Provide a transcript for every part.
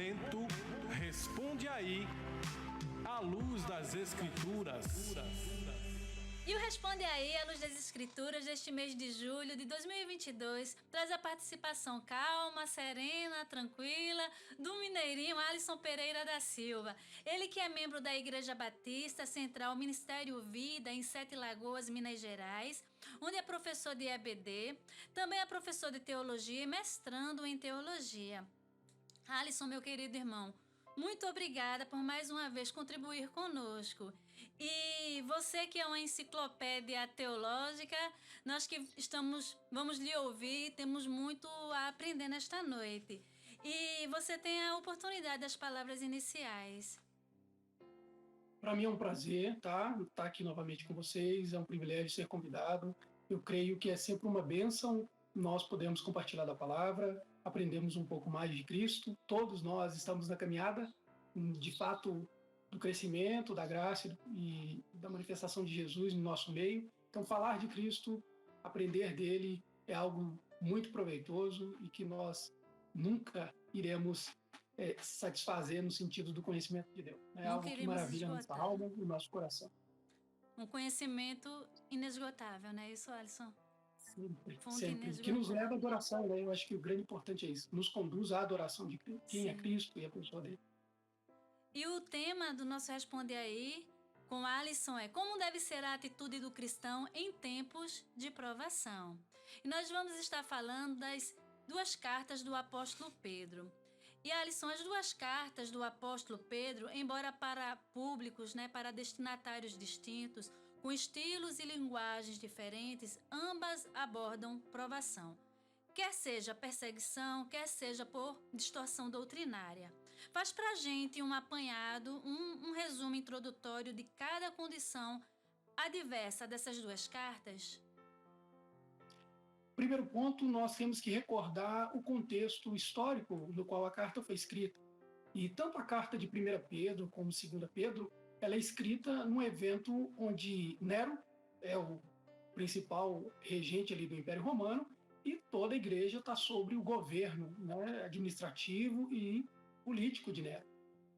momento, responde aí, à luz das Escrituras. E o Responde Aí, à luz das Escrituras, deste mês de julho de 2022, traz a participação calma, serena, tranquila, do mineirinho Alisson Pereira da Silva. Ele que é membro da Igreja Batista Central Ministério Vida, em Sete Lagoas, Minas Gerais, onde é professor de EBD, também é professor de Teologia e mestrando em Teologia. Alisson, meu querido irmão, muito obrigada por mais uma vez contribuir conosco. E você que é uma enciclopédia teológica, nós que vamos lhe ouvir, temos muito a aprender nesta noite. E você tem a oportunidade das palavras iniciais. Para mim é um prazer estar aqui novamente com vocês, é um privilégio ser convidado. Eu creio que é sempre uma bênção nós podemos compartilhar da palavra, aprendemos um pouco mais de Cristo. Todos nós estamos na caminhada, de fato, do crescimento, da graça e da manifestação de Jesus no nosso meio. Então, falar de Cristo, aprender dele, é algo muito proveitoso e que nós nunca iremos satisfazer no sentido do conhecimento de Deus. É algo que maravilha nossa alma e nosso coração. Um conhecimento inesgotável, não é isso, Alisson? Sempre. Que nos leva à adoração, né? Eu acho que o grande importante é isso. Nos conduz à adoração de quem é Cristo e a pessoa dele. E o tema do nosso Responde Aí com Alisson é como deve ser a atitude do cristão em tempos de provação. E nós vamos estar falando das duas cartas do apóstolo Pedro. E Alisson, as duas cartas do apóstolo Pedro, embora para públicos, para destinatários distintos, com estilos e linguagens diferentes, ambas abordam provação. Quer seja perseguição, quer seja por distorção doutrinária. Faz para a gente um apanhado, um resumo introdutório de cada condição adversa dessas duas cartas? Primeiro ponto, nós temos que recordar o contexto histórico no qual a carta foi escrita. E tanto a carta de 1 Pedro como 2 Pedro, ela é escrita num evento onde Nero é o principal regente ali do Império Romano e toda a igreja está sobre o governo administrativo e político de Nero.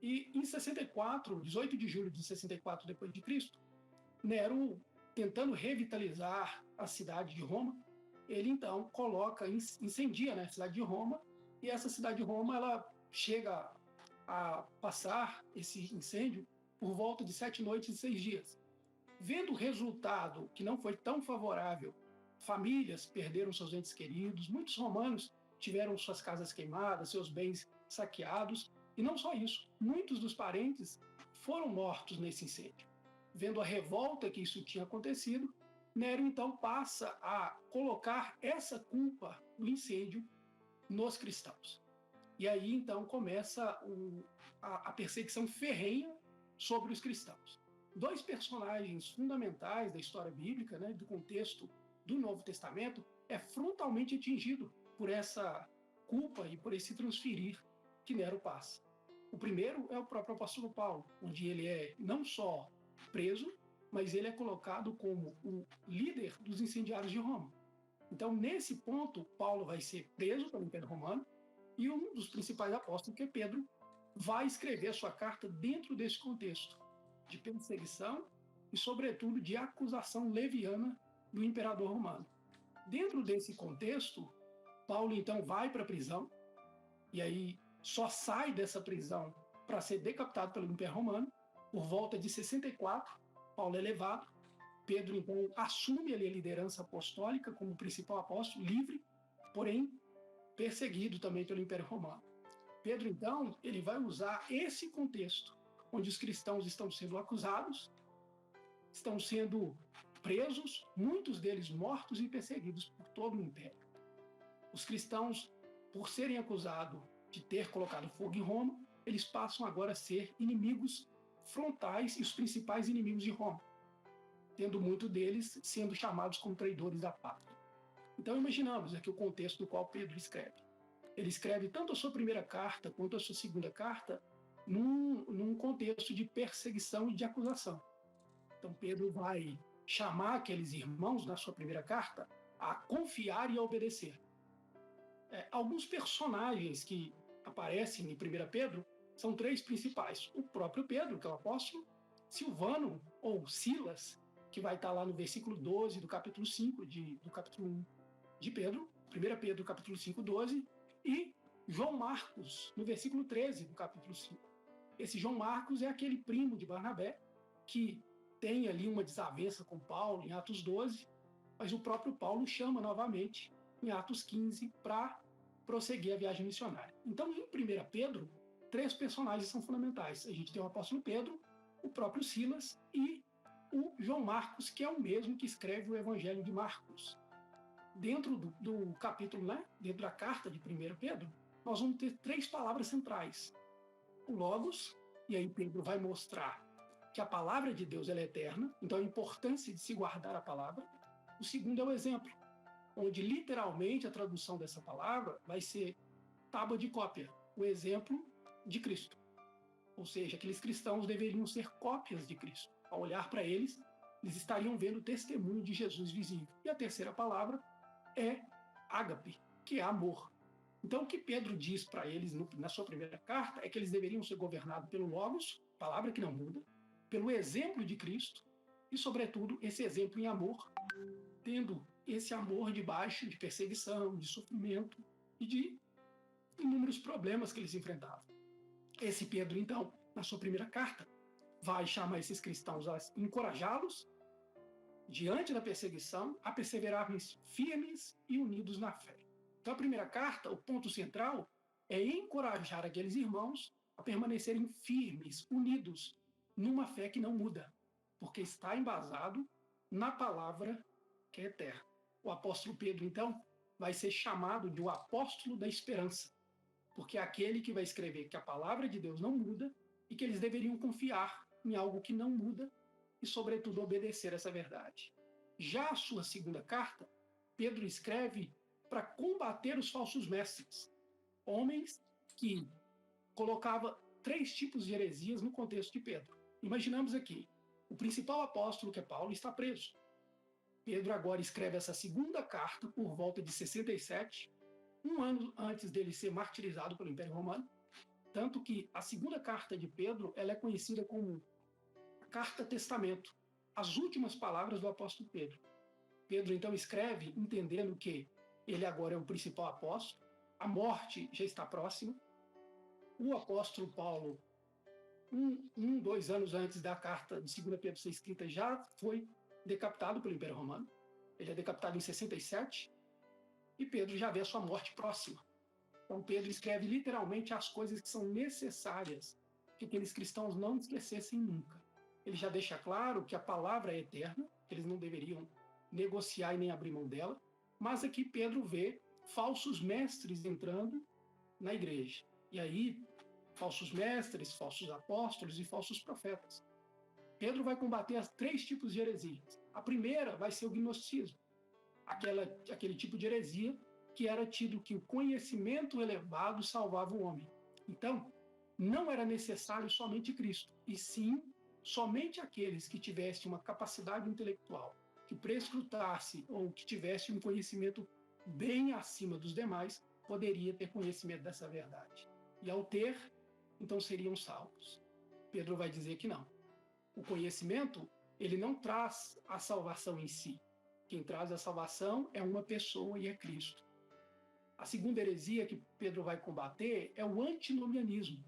E em 64, 18 de julho de 64 depois de Cristo, Nero, tentando revitalizar a cidade de Roma, ele então incendia a cidade de Roma, e essa cidade de Roma ela chega a passar esse incêndio por volta de 7 noites e 6 dias. Vendo o resultado, que não foi tão favorável, famílias perderam seus entes queridos, muitos romanos tiveram suas casas queimadas, seus bens saqueados, e não só isso, muitos dos parentes foram mortos nesse incêndio. Vendo a revolta que isso tinha acontecido, Nero então passa a colocar essa culpa do incêndio nos cristãos. E aí então começa a perseguição ferrenha sobre os cristãos. Dois personagens fundamentais da história bíblica, do contexto do Novo Testamento, é frontalmente atingido por essa culpa e por esse transferir que Nero passa. O primeiro é o próprio apóstolo Paulo, onde ele é não só preso, mas ele é colocado como o líder dos incendiários de Roma. Então, nesse ponto, Paulo vai ser preso pelo Império Romano e um dos principais apóstolos, que é Pedro, vai escrever a sua carta dentro desse contexto de perseguição e, sobretudo, de acusação leviana do imperador romano. Dentro desse contexto, Paulo, então, vai para a prisão e aí só sai dessa prisão para ser decapitado pelo Império Romano por volta de 64. Paulo é levado, Pedro, então, assume ali a liderança apostólica como principal apóstolo, livre, porém perseguido também pelo Império Romano. Pedro, então, ele vai usar esse contexto, onde os cristãos estão sendo acusados, estão sendo presos, muitos deles mortos e perseguidos por todo o Império. Os cristãos, por serem acusados de ter colocado fogo em Roma, eles passam agora a ser inimigos frontais e os principais inimigos de Roma, tendo muitos deles sendo chamados como traidores da pátria. Então imaginamos aqui o contexto do qual Pedro escreve. Ele escreve tanto a sua primeira carta quanto a sua segunda carta num contexto de perseguição e de acusação. Então Pedro vai chamar aqueles irmãos, na sua primeira carta, a confiar e a obedecer. Alguns personagens que aparecem em 1 Pedro são 3 principais. O próprio Pedro, que é o apóstolo, Silvano ou Silas, que vai estar lá no versículo 12 do capítulo 5 do capítulo 1 de Pedro, 1 Pedro, capítulo 5, 12, e João Marcos, no versículo 13 do capítulo 5. Esse João Marcos é aquele primo de Barnabé, que tem ali uma desavença com Paulo em Atos 12, mas o próprio Paulo chama novamente em Atos 15 para prosseguir a viagem missionária. Então, em 1 Pedro, 3 personagens são fundamentais. A gente tem o apóstolo Pedro, o próprio Silas e o João Marcos, que é o mesmo que escreve o Evangelho de Marcos. Dentro do capítulo, né, dentro da carta de 1 Pedro, nós vamos ter 3 palavras centrais. O Logos, e aí Pedro vai mostrar que a palavra de Deus ela é eterna, então a importância de se guardar a palavra. O segundo é o exemplo, onde literalmente a tradução dessa palavra vai ser tábua de cópia, o exemplo de Cristo. Ou seja, aqueles cristãos deveriam ser cópias de Cristo. Ao olhar para eles, eles estariam vendo o testemunho de Jesus visível. E a terceira palavra é ágape, que é amor. Então, o que Pedro diz para eles na sua primeira carta é que eles deveriam ser governados pelo Logos, palavra que não muda, pelo exemplo de Cristo e, sobretudo, esse exemplo em amor, tendo esse amor debaixo de perseguição, de sofrimento e de inúmeros problemas que eles enfrentavam. Esse Pedro, então, na sua primeira carta, vai chamar esses cristãos a encorajá-los, diante da perseguição, a perseverarem firmes e unidos na fé. Então, a primeira carta, o ponto central, é encorajar aqueles irmãos a permanecerem firmes, unidos, numa fé que não muda, porque está embasado na palavra que é eterna. O apóstolo Pedro, então, vai ser chamado de o apóstolo da esperança, porque é aquele que vai escrever que a palavra de Deus não muda e que eles deveriam confiar em algo que não muda e, sobretudo, obedecer essa verdade. Já a sua segunda carta, Pedro escreve para combater os falsos mestres, homens que colocavam 3 tipos de heresias no contexto de Pedro. Imaginamos aqui, o principal apóstolo, que é Paulo, está preso. Pedro agora escreve essa segunda carta por volta de 67, um ano antes dele ser martirizado pelo Império Romano, tanto que a segunda carta de Pedro ela é conhecida como a Carta Testamento, as últimas palavras do apóstolo Pedro. Pedro então escreve entendendo que ele agora é o principal apóstolo, a morte já está próxima. O apóstolo Paulo, 2 anos antes da carta de 2 Pedro ser escrita, já foi decapitado pelo Império Romano. Ele é decapitado em 67 e Pedro já vê a sua morte próxima. Então Pedro escreve literalmente as coisas que são necessárias que aqueles cristãos não esquecessem nunca. Ele já deixa claro que a palavra é eterna, que eles não deveriam negociar e nem abrir mão dela, mas aqui Pedro vê falsos mestres entrando na igreja. E aí, falsos mestres, falsos apóstolos e falsos profetas. Pedro vai combater as 3 tipos de heresias. A primeira vai ser o gnosticismo, aquele tipo de heresia que era tido que o conhecimento elevado salvava o homem. Então, não era necessário somente Cristo, e sim somente aqueles que tivessem uma capacidade intelectual, que prescrutasse ou que tivesse um conhecimento bem acima dos demais, poderia ter conhecimento dessa verdade. E ao ter, então seriam salvos. Pedro vai dizer que não. O conhecimento, ele não traz a salvação em si. Quem traz a salvação é uma pessoa e é Cristo. A segunda heresia que Pedro vai combater é o antinomianismo,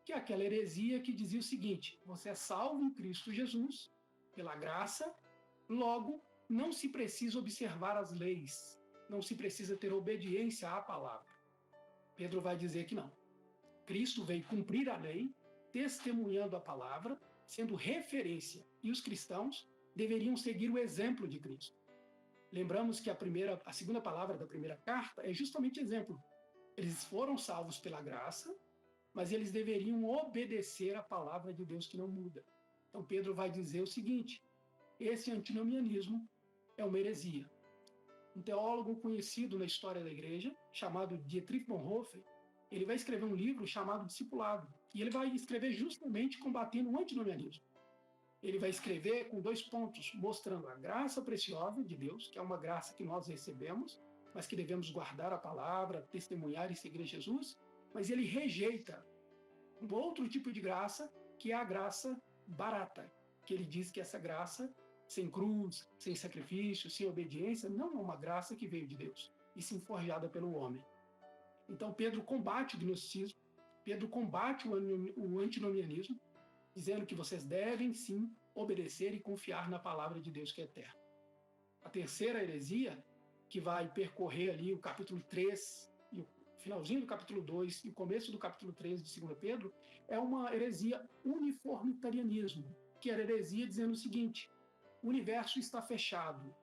que é aquela heresia que dizia o seguinte: você é salvo em Cristo Jesus, pela graça, logo não se precisa observar as leis, não se precisa ter obediência à palavra. Pedro vai dizer que não. Cristo veio cumprir a lei, testemunhando a palavra, sendo referência, e os cristãos deveriam seguir o exemplo de Cristo. Lembramos que a segunda palavra da primeira carta é justamente exemplo. Eles foram salvos pela graça, mas eles deveriam obedecer à palavra de Deus que não muda. Então Pedro vai dizer o seguinte: esse antinomianismo é uma heresia. Um teólogo conhecido na história da igreja, chamado Dietrich Bonhoeffer, ele vai escrever um livro chamado Discipulado, e ele vai escrever justamente combatendo o antinomianismo. Ele vai escrever com 2 pontos, mostrando a graça preciosa de Deus, que é uma graça que nós recebemos, mas que devemos guardar a palavra, testemunhar e seguir Jesus, mas ele rejeita um outro tipo de graça, que é a graça barata, que ele diz que essa graça, sem cruz, sem sacrifício, sem obediência, não é uma graça que veio de Deus, e sim forjada pelo homem. Então Pedro combate o gnosticismo, Pedro combate o antinomianismo, dizendo que vocês devem sim obedecer e confiar na palavra de Deus que é eterna. A terceira heresia, que vai percorrer ali o capítulo 3, e o finalzinho do capítulo 2 e o começo do capítulo 3 de 2 Pedro, é uma heresia uniformitarianismo, que era heresia dizendo o seguinte: o universo está fechado,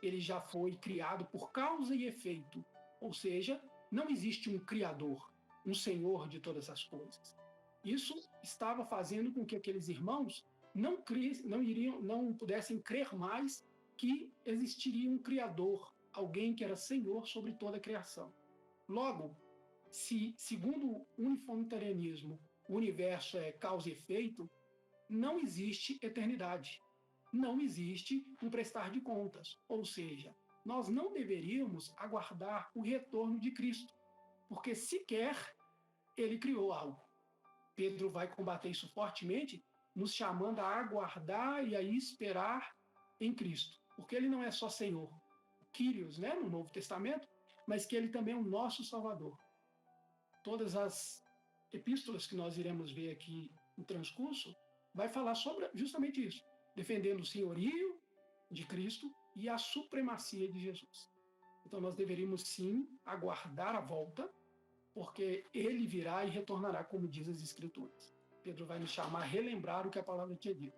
ele já foi criado por causa e efeito, ou seja, não existe um criador, um senhor de todas as coisas. Isso estava fazendo com que aqueles irmãos não pudessem crer mais que existiria um criador, alguém que era senhor sobre toda a criação. Logo, se, segundo o uniformitarianismo, o universo é causa e efeito, não existe eternidade, não existe um prestar de contas, ou seja, nós não deveríamos aguardar o retorno de Cristo, porque sequer ele criou algo. Pedro vai combater isso fortemente, nos chamando a aguardar e a esperar em Cristo, porque ele não é só Senhor, Kyrios, né, no Novo Testamento, mas que ele também é o nosso Salvador. Todas as epístolas que nós iremos ver aqui no transcurso vai falar sobre justamente isso, defendendo o senhorio de Cristo e a supremacia de Jesus. Então nós deveríamos sim aguardar a volta, porque ele virá e retornará, como diz as Escrituras. Pedro vai nos chamar a relembrar o que a palavra tinha dito.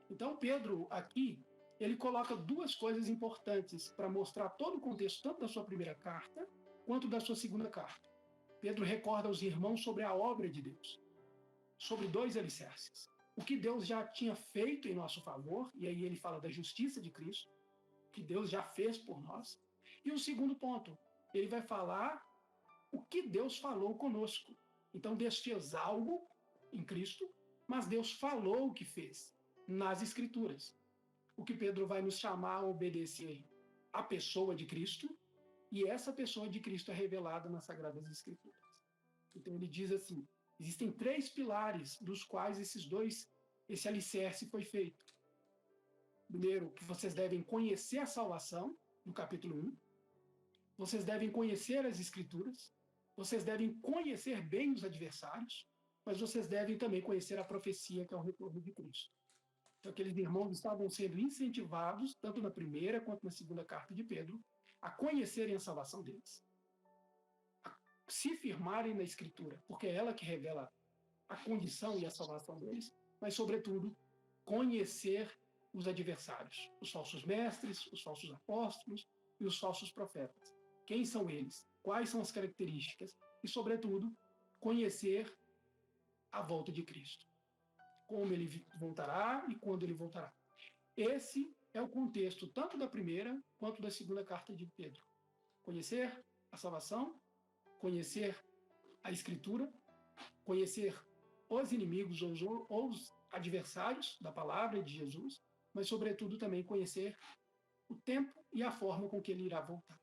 Então Pedro aqui, ele coloca duas coisas importantes para mostrar todo o contexto, tanto da sua primeira carta, quanto da sua segunda carta. Pedro recorda aos irmãos sobre a obra de Deus, sobre dois alicerces. O que Deus já tinha feito em nosso favor, e aí ele fala da justiça de Cristo, que Deus já fez por nós. E o segundo ponto, ele vai falar o que Deus falou conosco. Então Deus fez algo em Cristo, mas Deus falou o que fez nas Escrituras. O que Pedro vai nos chamar a obedecer à pessoa de Cristo, e essa pessoa de Cristo é revelada nas Sagradas Escrituras. Então ele diz assim: existem três pilares dos quais esse alicerce foi feito. Primeiro, que vocês devem conhecer a salvação, no capítulo 1. Vocês devem conhecer as Escrituras. Vocês devem conhecer bem os adversários, mas vocês devem também conhecer a profecia, que é o retorno de Cristo. Então, aqueles irmãos estavam sendo incentivados, tanto na primeira quanto na segunda carta de Pedro, a conhecerem a salvação deles, a se firmarem na Escritura, porque é ela que revela a condição e a salvação deles, mas, sobretudo, conhecer os adversários, os falsos mestres, os falsos apóstolos e os falsos profetas. Quem são eles? Quais são as características? E, sobretudo, conhecer a volta de Cristo. Como ele voltará e quando ele voltará. Esse é o contexto tanto da primeira quanto da segunda carta de Pedro. Conhecer a salvação, conhecer a Escritura, conhecer os inimigos ou os adversários da palavra de Jesus, mas, sobretudo, também conhecer o tempo e a forma com que ele irá voltar.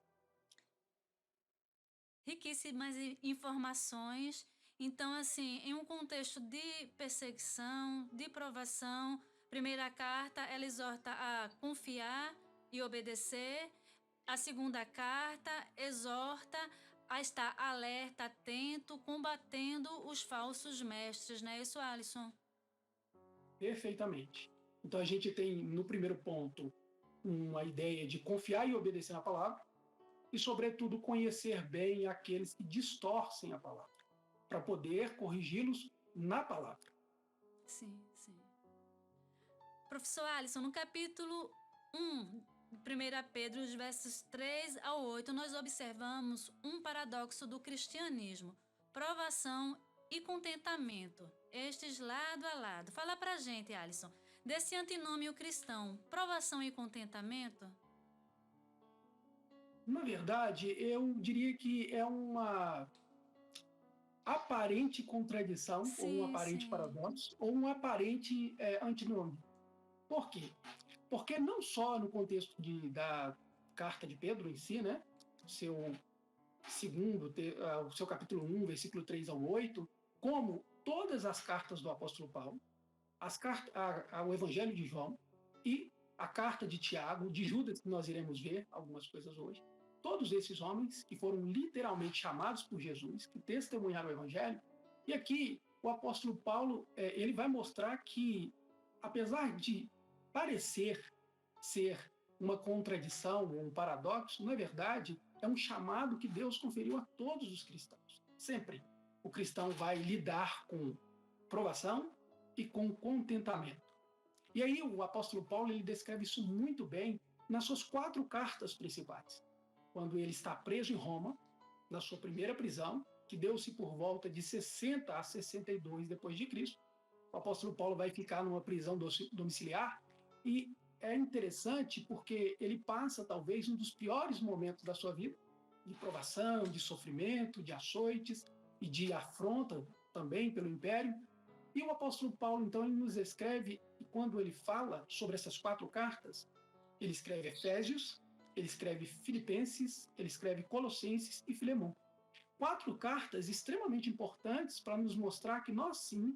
Riquíssimas informações. Então, assim, em um contexto de perseguição, de provação, primeira carta, ela exorta a confiar e obedecer. A segunda carta exorta a estar alerta, atento, combatendo os falsos mestres, não é isso, Alisson? Perfeitamente. Então a gente tem, no primeiro ponto, uma ideia de confiar e obedecer na palavra e, sobretudo, conhecer bem aqueles que distorcem a palavra, para poder corrigi-los na palavra. Sim, sim. Professor Alisson, no capítulo 1, 1 Pedro, os versos 3 ao 8, nós observamos um paradoxo do cristianismo: provação e contentamento, estes lado a lado. Fala pra gente, Alisson, desse antinômio cristão, provação e contentamento? Na verdade, eu diria que é uma aparente contradição, ou um aparente paradoxo, ou um aparente antinômio. Por quê? Porque não só no contexto da carta de Pedro em si, né, seu o seu capítulo 1, versículo 3 ao 8, como todas as cartas do apóstolo Paulo, o Evangelho de João e a carta de Tiago, de Judas, que nós iremos ver algumas coisas hoje, todos esses homens que foram literalmente chamados por Jesus, que testemunharam o Evangelho, e aqui o apóstolo Paulo ele vai mostrar que, apesar de parecer ser uma contradição, um paradoxo, na verdade, é um chamado que Deus conferiu a todos os cristãos. Sempre o cristão vai lidar com provação e com contentamento. E aí o apóstolo Paulo ele descreve isso muito bem nas suas 4 cartas principais. Quando ele está preso em Roma, na sua primeira prisão, que deu-se por volta de 60 a 62 depois de Cristo, o apóstolo Paulo vai ficar numa prisão domiciliar, e é interessante porque ele passa talvez um dos piores momentos da sua vida, de provação, de sofrimento, de açoites e de afronta também pelo império. E o apóstolo Paulo, então, ele nos escreve, e quando ele fala sobre essas 4 cartas, ele escreve Efésios, ele escreve Filipenses, ele escreve Colossenses e Filemão. 4 cartas extremamente importantes para nos mostrar que nós, sim,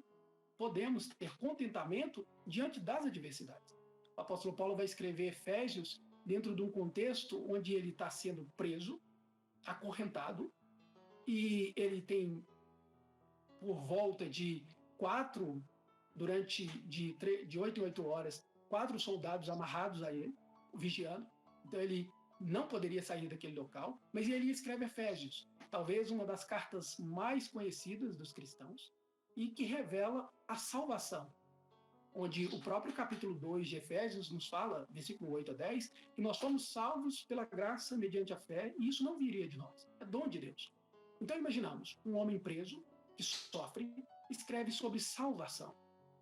podemos ter contentamento diante das adversidades. O apóstolo Paulo vai escrever Efésios dentro de um contexto onde ele está sendo preso, acorrentado, e ele tem, por volta de 8 em 8 horas, 4 soldados amarrados a ele, vigiando. Então ele não poderia sair daquele local, mas ele escreve Efésios, talvez uma das cartas mais conhecidas dos cristãos, e que revela a salvação, onde o próprio capítulo 2 de Efésios nos fala, versículo 8 a 10, que nós somos salvos pela graça mediante a fé, e isso não viria de nós, é dom de Deus. Então imaginamos um homem preso, que sofre, escreve sobre salvação,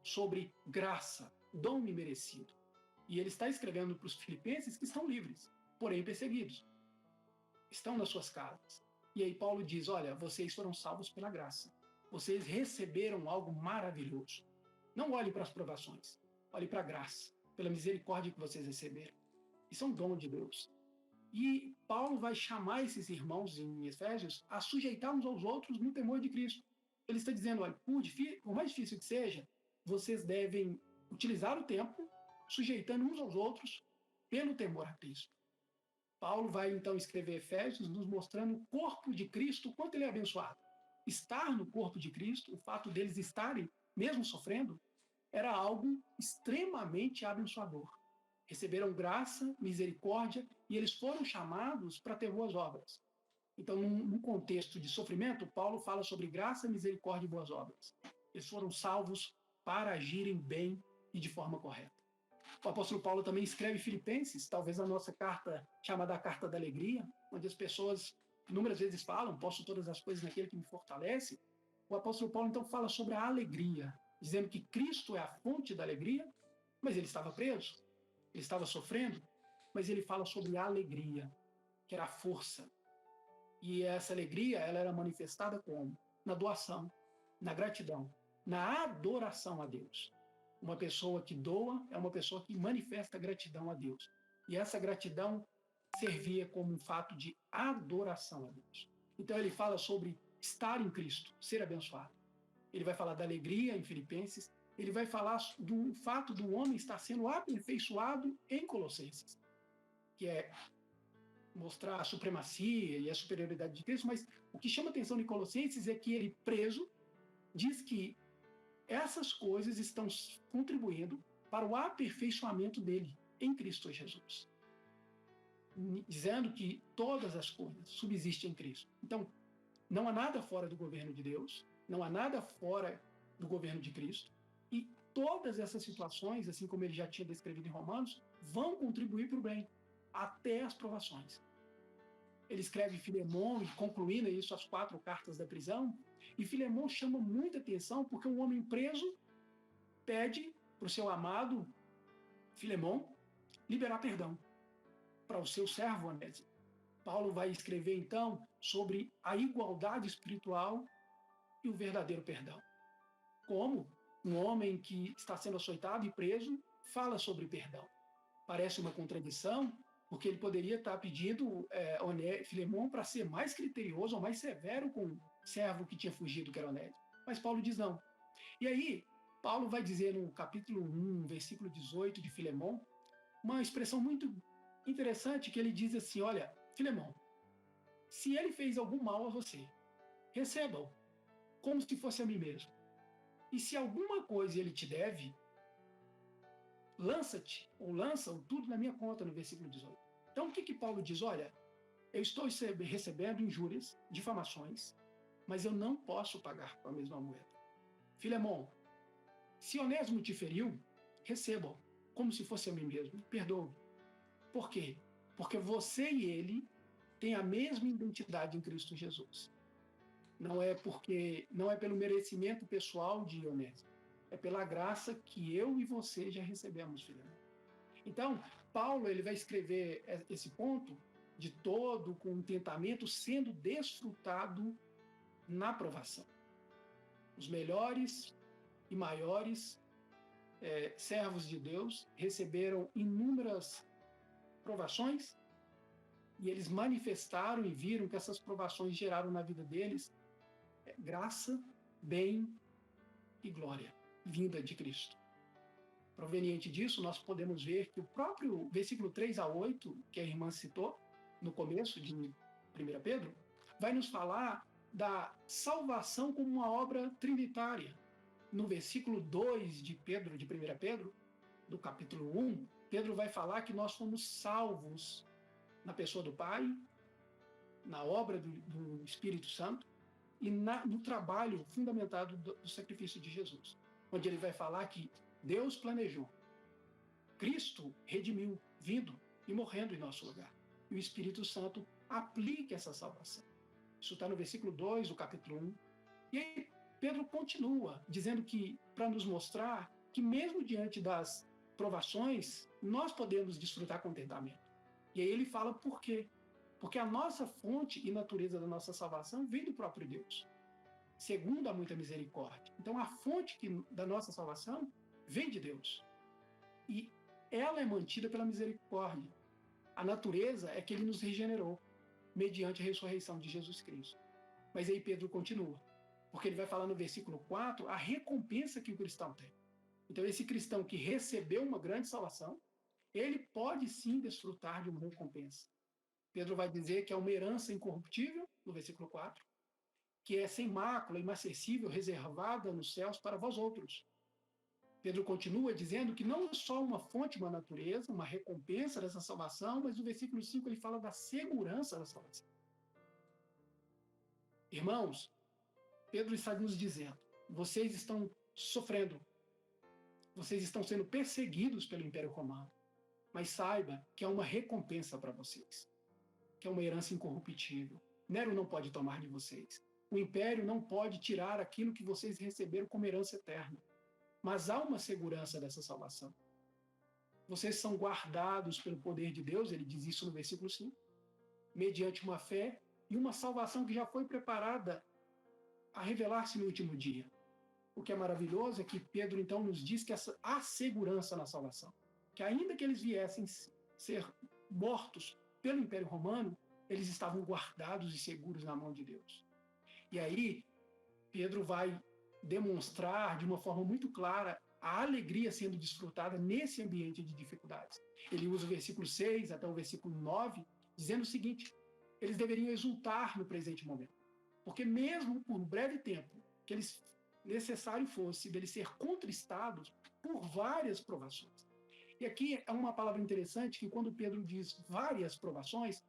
sobre graça, dom imerecido. E ele está escrevendo para os filipenses que estão livres, porém perseguidos. Estão nas suas casas. E aí Paulo diz, olha, vocês foram salvos pela graça. Vocês receberam algo maravilhoso. Não olhe para as provações, olhe para a graça, pela misericórdia que vocês receberam. Isso é um dom de Deus. E Paulo vai chamar esses irmãos em Efésios a sujeitar uns aos outros no temor de Cristo. Ele está dizendo, olha, por mais difícil que seja, vocês devem utilizar o tempo sujeitando uns aos outros pelo temor a Cristo. Paulo vai então escrever Efésios nos mostrando o corpo de Cristo, o quanto ele é abençoado. Estar no corpo de Cristo, o fato deles estarem, mesmo sofrendo, era algo extremamente abençoador. Receberam graça, misericórdia, e eles foram chamados para ter boas obras. Então, num contexto de sofrimento, Paulo fala sobre graça, misericórdia e boas obras. Eles foram salvos para agirem bem e de forma correta. O apóstolo Paulo também escreve Filipenses, talvez a nossa carta chamada a Carta da Alegria, onde as pessoas inúmeras vezes falam, posso todas as coisas naquele que me fortalece. O apóstolo Paulo então fala sobre a alegria, dizendo que Cristo é a fonte da alegria, mas ele estava preso, ele estava sofrendo, mas ele fala sobre a alegria, que era a força. E essa alegria, ela era manifestada como? Na doação, na gratidão, na adoração a Deus. Uma pessoa que doa é uma pessoa que manifesta gratidão a Deus. E essa gratidão servia como um fato de adoração a Deus. Então ele fala sobre estar em Cristo, ser abençoado. Ele vai falar da alegria em Filipenses, ele vai falar do fato do homem estar sendo aperfeiçoado em Colossenses, que é mostrar a supremacia e a superioridade de Cristo, mas o que chama atenção em Colossenses é que ele, preso, diz que essas coisas estão contribuindo para o aperfeiçoamento dele em Cristo Jesus, dizendo que todas as coisas subsistem em Cristo. Então, não há nada fora do governo de Deus, não há nada fora do governo de Cristo, e todas essas situações, assim como ele já tinha descrevido em Romanos, vão contribuir para o bem, até as provações. Ele escreve Filemão, concluindo isso as 4 cartas da prisão, e Filemão chama muita atenção porque um homem preso pede para o seu amado Filemão liberar perdão para o seu servo Onésimo. Paulo vai escrever então sobre a igualdade espiritual e o verdadeiro perdão. Como um homem que está sendo açoitado e preso fala sobre perdão. Parece uma contradição, porque ele poderia estar pedindo Filemon para ser mais criterioso ou mais severo com o servo que tinha fugido, que era Onésimo. Mas Paulo diz não. E aí, Paulo vai dizer no capítulo 1, versículo 18 de Filemon, uma expressão muito interessante, que ele diz assim, olha, Filemon, se ele fez algum mal a você, receba-o, como se fosse a mim mesmo. E se alguma coisa ele te deve, lança-te, ou lança-o tudo na minha conta, no versículo 18. Então, o que Paulo diz? Olha, eu estou recebendo injúrias, difamações, mas eu não posso pagar com a mesma moeda. Filemon, se Onésimo te feriu, receba-o, como se fosse a mim mesmo, perdoe. Por quê? Porque você e ele têm a mesma identidade em Cristo Jesus. Não é pelo merecimento pessoal de Onésimo, é pela graça que eu e você já recebemos, Filemon. Então, Paulo ele vai escrever esse ponto de todo contentamento sendo desfrutado na provação. Os melhores e maiores servos de Deus receberam inúmeras provações e eles manifestaram e viram que essas provações geraram na vida deles graça, bem e glória vinda de Cristo. Proveniente disso, nós podemos ver que o próprio versículo 3 a 8, que a irmã citou no começo de 1 Pedro, vai nos falar da salvação como uma obra trinitária. No versículo 2 de 1 Pedro, do capítulo 1, Pedro vai falar que nós fomos salvos na pessoa do Pai, na obra do Espírito Santo e no trabalho fundamentado do sacrifício de Jesus, onde ele vai falar que Deus planejou, Cristo redimiu, vindo e morrendo em nosso lugar. E o Espírito Santo aplica essa salvação. Isso está no versículo 2 do capítulo 1. E aí Pedro continua dizendo que, para nos mostrar que mesmo diante das provações, nós podemos desfrutar contentamento. E aí ele fala por quê? Porque a nossa fonte e natureza da nossa salvação vem do próprio Deus, segundo a muita misericórdia. Então a fonte da nossa salvação vem de Deus. E ela é mantida pela misericórdia. A natureza é que ele nos regenerou, mediante a ressurreição de Jesus Cristo. Mas aí Pedro continua, porque ele vai falar no versículo 4 a recompensa que o cristão tem. Então esse cristão que recebeu uma grande salvação, ele pode sim desfrutar de uma recompensa. Pedro vai dizer que é uma herança incorruptível, no versículo 4, que é sem mácula, inacessível, reservada nos céus para vós outros. Pedro continua dizendo que não é só uma fonte, uma natureza, uma recompensa dessa salvação, mas no versículo 5 ele fala da segurança da salvação. Irmãos, Pedro está nos dizendo, vocês estão sofrendo, vocês estão sendo perseguidos pelo Império Romano, mas saiba que há uma recompensa para vocês, que é uma herança incorruptível. Nero não pode tomar de vocês. O Império não pode tirar aquilo que vocês receberam como herança eterna. Mas há uma segurança dessa salvação. Vocês são guardados pelo poder de Deus, ele diz isso no versículo 5, mediante uma fé e uma salvação que já foi preparada a revelar-se no último dia. O que é maravilhoso é que Pedro então nos diz que há segurança na salvação, que ainda que eles viessem ser mortos pelo Império Romano, eles estavam guardados e seguros na mão de Deus. E aí, Pedro vai demonstrar de uma forma muito clara a alegria sendo desfrutada nesse ambiente de dificuldades. Ele usa o versículo 6 até o versículo 9, dizendo o seguinte, eles deveriam exultar no presente momento, porque mesmo por um breve tempo, que necessário fosse deles ser contristados por várias provações. E aqui é uma palavra interessante, que quando Pedro diz várias provações,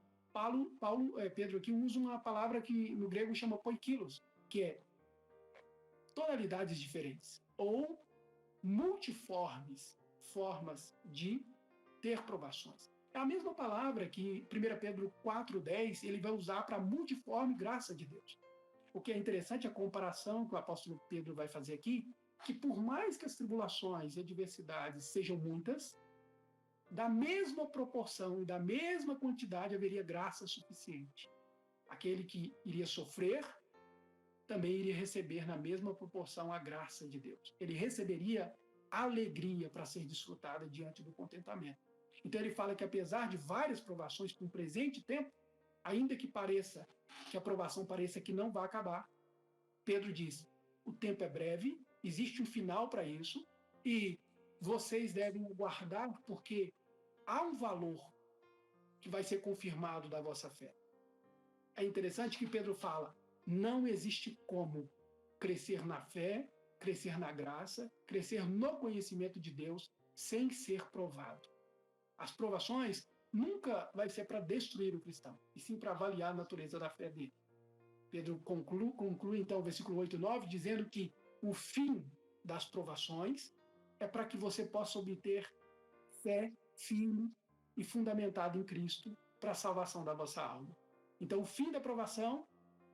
Pedro aqui usa uma palavra que no grego chama poikilos, que é tonalidades diferentes, ou multiformes formas de ter provações. É a mesma palavra que 1 Pedro 4,10 ele vai usar para multiforme graça de Deus. O que é interessante, a comparação que o apóstolo Pedro vai fazer aqui, que por mais que as tribulações e adversidades sejam muitas, da mesma proporção e da mesma quantidade haveria graça suficiente. Aquele que iria sofrer também iria receber na mesma proporção a graça de Deus. Ele receberia alegria para ser desfrutada diante do contentamento. Então ele fala que apesar de várias provações para um presente tempo, ainda que pareça, que a provação pareça que não vai acabar, Pedro diz, o tempo é breve, existe um final para isso, e vocês devem aguardar, porque há um valor que vai ser confirmado da vossa fé. É interessante que Pedro fala, não existe como crescer na fé, crescer na graça, crescer no conhecimento de Deus, sem ser provado. As provações nunca vai ser para destruir o cristão, e sim para avaliar a natureza da fé dele. Pedro conclui então o versículo 8 e 9, dizendo que o fim das provações é para que você possa obter fé firme e fundamentada em Cristo para a salvação da vossa alma. Então, o fim da provação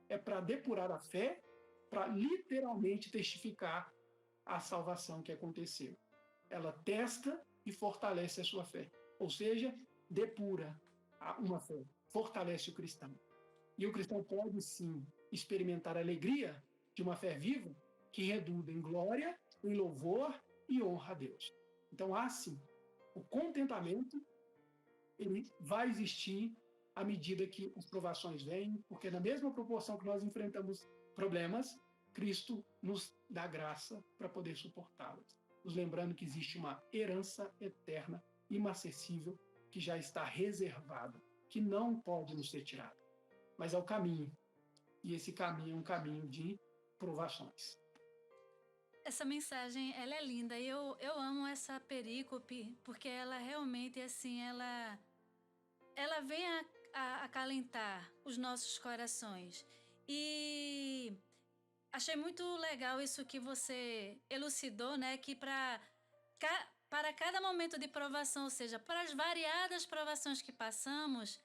é para depurar a fé, para literalmente testificar a salvação que aconteceu. Ela testa e fortalece a sua fé, ou seja, depura uma fé, fortalece o cristão. E o cristão pode, sim, experimentar a alegria de uma fé viva que redunda em glória, em louvor e honra a Deus. Então, há, sim, o contentamento, ele vai existir à medida que as provações vêm, porque na mesma proporção que nós enfrentamos problemas, Cristo nos dá graça para poder suportá-las. Nos lembrando que existe uma herança eterna, inacessível, que já está reservada, que não pode nos ser tirada. Mas é o caminho. E esse caminho é um caminho de provações. Essa mensagem, ela é linda. E eu amo essa perícope, porque ela realmente, assim, ela vem a acalentar os nossos corações. E achei muito legal isso que você elucidou, né? Que para cada momento de provação, ou seja, para as variadas provações que passamos,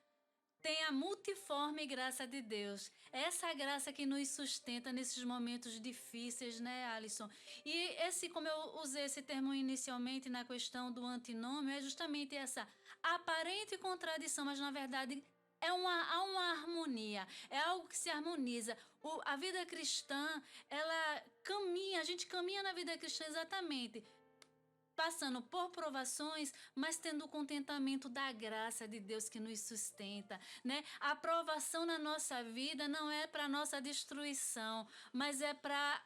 tem a multiforme graça de Deus. Essa graça que nos sustenta nesses momentos difíceis, né, Alisson? E como eu usei esse termo inicialmente na questão do antinômio, é justamente essa aparente contradição, mas na verdade há uma harmonia, é algo que se harmoniza. A vida cristã, a gente caminha na vida cristã exatamente passando por provações, mas tendo o contentamento da graça de Deus que nos sustenta, né? A provação na nossa vida não é para nossa destruição, mas é para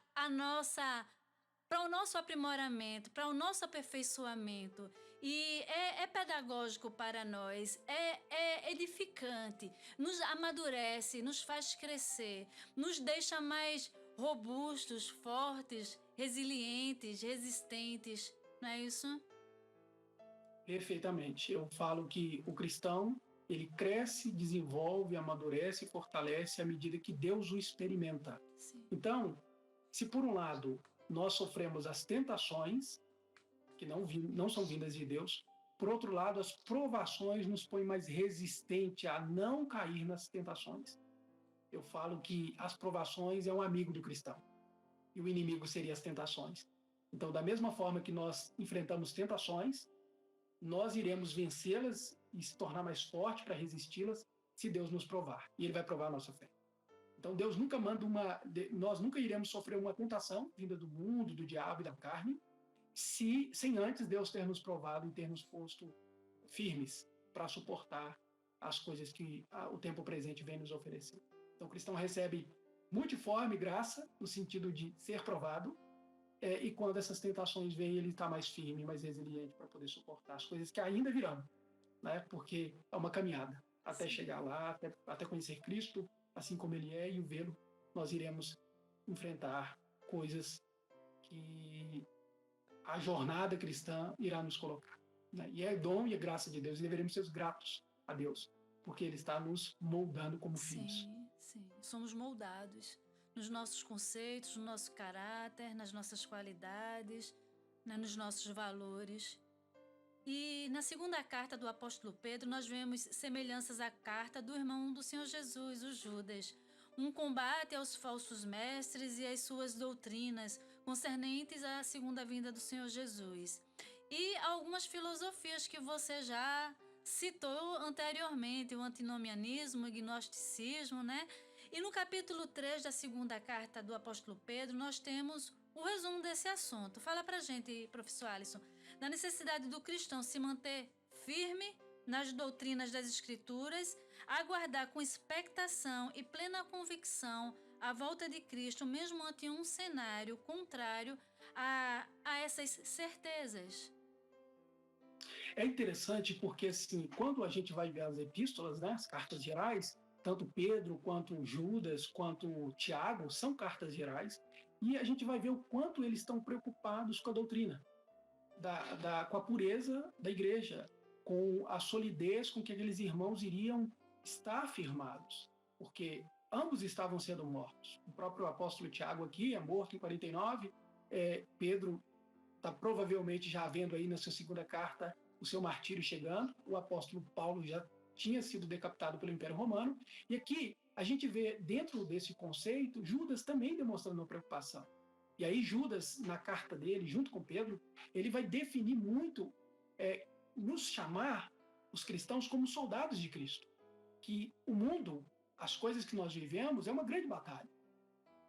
o nosso aprimoramento, para o nosso aperfeiçoamento. E é pedagógico para nós, é edificante, nos amadurece, nos faz crescer, nos deixa mais robustos, fortes, resilientes, resistentes. Não é isso? Perfeitamente. Eu falo que o cristão, ele cresce, desenvolve, amadurece e fortalece à medida que Deus o experimenta. Sim. Então, se por um lado nós sofremos as tentações, que não são vindas de Deus, por outro lado, as provações nos põem mais resistente a não cair nas tentações. Eu falo que as provações é um amigo do cristão, e o inimigo seria as tentações. Então, da mesma forma que nós enfrentamos tentações, nós iremos vencê-las e se tornar mais forte para resisti-las se Deus nos provar. E Ele vai provar a nossa fé. Então, Deus nunca nós nunca iremos sofrer uma tentação vinda do mundo, do diabo e da carne, sem antes Deus ter nos provado e ter nos posto firmes para suportar as coisas que o tempo presente vem nos oferecer. Então, o cristão recebe multiforme graça, no sentido de ser provado, e quando essas tentações vêm, ele está mais firme, mais resiliente para poder suportar as coisas que ainda virão, né? Porque é uma caminhada até chegar lá, até conhecer Cristo, assim como Ele é, e o vê-lo, nós iremos enfrentar coisas que a jornada cristã irá nos colocar, né? E é dom e é graça de Deus, e deveremos ser gratos a Deus, porque Ele está nos moldando como filhos. Sim, somos moldados nos nossos conceitos, no nosso caráter, nas nossas qualidades, né, nos nossos valores. E na segunda carta do apóstolo Pedro, nós vemos semelhanças à carta do irmão do Senhor Jesus, o Judas. Um combate aos falsos mestres e às suas doutrinas concernentes à segunda vinda do Senhor Jesus. E algumas filosofias que você já citou anteriormente, o antinomianismo, o gnosticismo, né? E no capítulo 3 da segunda carta do apóstolo Pedro, nós temos o resumo desse assunto. Fala pra gente, professor Alisson, da necessidade do cristão se manter firme nas doutrinas das Escrituras, aguardar com expectação e plena convicção a volta de Cristo, mesmo ante um cenário contrário a essas certezas. É interessante porque, assim, quando a gente vai ver as epístolas, né, as cartas gerais, tanto Pedro, quanto Judas, quanto Tiago, são cartas gerais, e a gente vai ver o quanto eles estão preocupados com a doutrina, com a pureza da igreja, com a solidez com que aqueles irmãos iriam estar firmados, porque ambos estavam sendo mortos. O próprio apóstolo Tiago aqui é morto em 49, Pedro está provavelmente já vendo aí na sua segunda carta o seu martírio chegando, o apóstolo Paulo já tinha sido decapitado pelo Império Romano, e aqui a gente vê dentro desse conceito Judas também demonstrando uma preocupação. E aí Judas, na carta dele, junto com Pedro, ele vai definir muito, nos chamar, os cristãos, como soldados de Cristo, que o mundo, as coisas que nós vivemos, é uma grande batalha.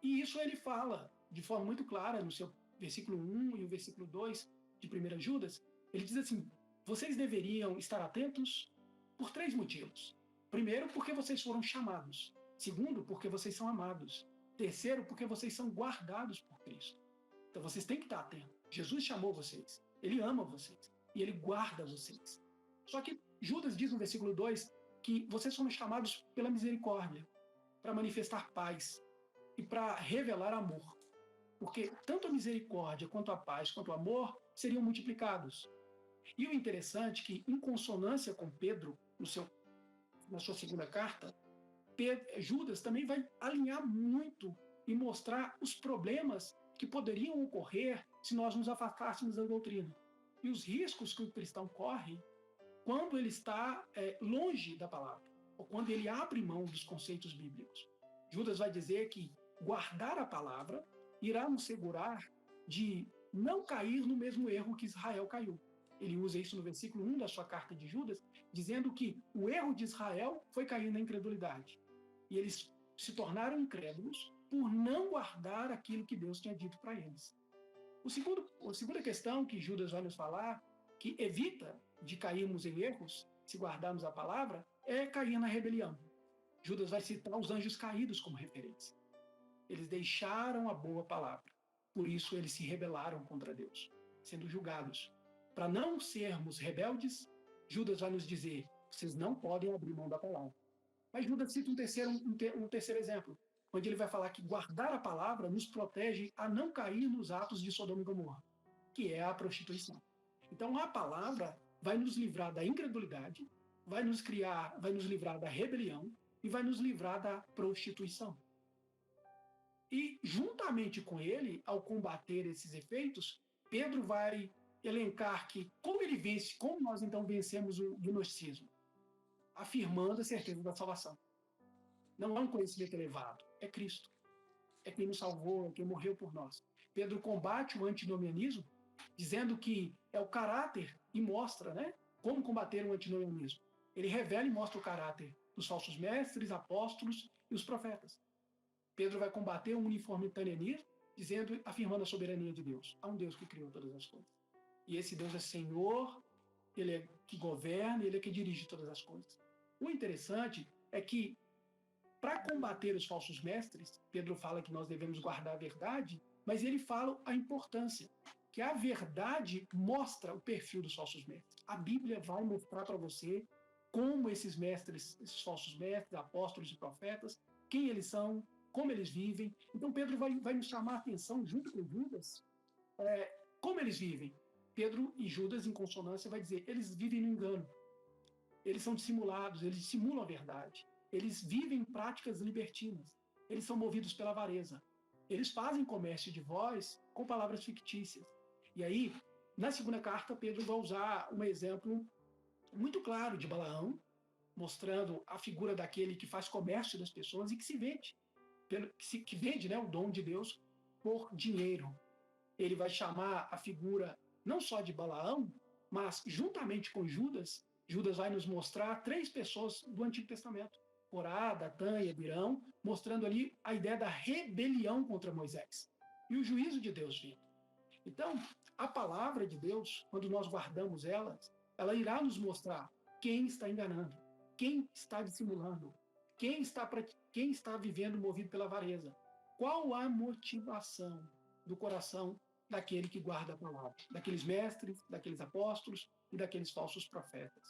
E isso ele fala de forma muito clara no seu versículo 1 e o versículo 2 de 1 Judas. Ele diz assim: vocês deveriam estar atentos por 3 motivos. Primeiro, porque vocês foram chamados. Segundo, porque vocês são amados. Terceiro, porque vocês são guardados por Cristo. Então vocês têm que estar atentos. Jesus chamou vocês, ele ama vocês e ele guarda vocês. Só que Judas diz no versículo 2 que vocês foram chamados pela misericórdia, para manifestar paz e para revelar amor. Porque tanto a misericórdia, quanto a paz, quanto o amor seriam multiplicados. E o interessante é que, em consonância com Pedro, na sua segunda carta, Judas também vai alinhar muito e mostrar os problemas que poderiam ocorrer se nós nos afastássemos da doutrina. E os riscos que o cristão corre quando ele está longe da palavra, ou quando ele abre mão dos conceitos bíblicos. Judas vai dizer que guardar a palavra irá nos segurar de não cair no mesmo erro que Israel caiu. Ele usa isso no versículo 1 da sua carta de Judas, dizendo que o erro de Israel foi cair na incredulidade. E eles se tornaram incrédulos por não guardar aquilo que Deus tinha dito para eles. A segunda questão que Judas vai nos falar, que evita de cairmos em erros, se guardarmos a palavra, é cair na rebelião. Judas vai citar os anjos caídos como referência. Eles deixaram a boa palavra, por isso eles se rebelaram contra Deus, sendo julgados. Para não sermos rebeldes, Judas vai nos dizer: vocês não podem abrir mão da palavra. Mas Judas cita um terceiro exemplo, onde ele vai falar que guardar a palavra nos protege a não cair nos atos de Sodoma e Gomorra, que é a prostituição. Então a palavra vai nos livrar da incredulidade, vai nos livrar da rebelião e vai nos livrar da prostituição. E juntamente com ele, ao combater esses efeitos, Pedro vai elencar que como nós então vencemos o gnosticismo? Afirmando a certeza da salvação. Não é um conhecimento elevado, é Cristo. É quem nos salvou, é quem morreu por nós. Pedro combate o antinomianismo, dizendo que é o caráter e mostra, como combater o antinomianismo. Ele revela e mostra o caráter dos falsos mestres, apóstolos e os profetas. Pedro vai combater o uniformitarianismo, afirmando a soberania de Deus. Há um Deus que criou todas as coisas. E esse Deus é Senhor, ele é que governa, ele é que dirige todas as coisas. O interessante é que, para combater os falsos mestres, Pedro fala que nós devemos guardar a verdade, mas ele fala a importância, que a verdade mostra o perfil dos falsos mestres. A Bíblia vai mostrar para você como esses mestres, esses falsos mestres, apóstolos e profetas, quem eles são, como eles vivem. Então Pedro vai nos chamar a atenção, junto com Judas, como eles vivem. Pedro e Judas, em consonância, vai dizer: eles vivem no engano, eles são dissimulados, eles dissimulam a verdade, eles vivem práticas libertinas, eles são movidos pela avareza, eles fazem comércio de voz com palavras fictícias. E aí, na segunda carta, Pedro vai usar um exemplo muito claro de Balaão, mostrando a figura daquele que faz comércio das pessoas e que se vende, que vende o dom de Deus por dinheiro. Ele vai chamar a figura não só de Balaão, mas juntamente com Judas, Judas vai nos mostrar 3 pessoas do Antigo Testamento: Corá, Datã e Abirão, mostrando ali a ideia da rebelião contra Moisés e o juízo de Deus vindo. Então, a palavra de Deus, quando nós guardamos ela, ela irá nos mostrar quem está enganando, quem está dissimulando, quem está vivendo movido pela avareza. Qual a motivação do coração daquele que guarda a palavra, daqueles mestres, daqueles apóstolos e daqueles falsos profetas.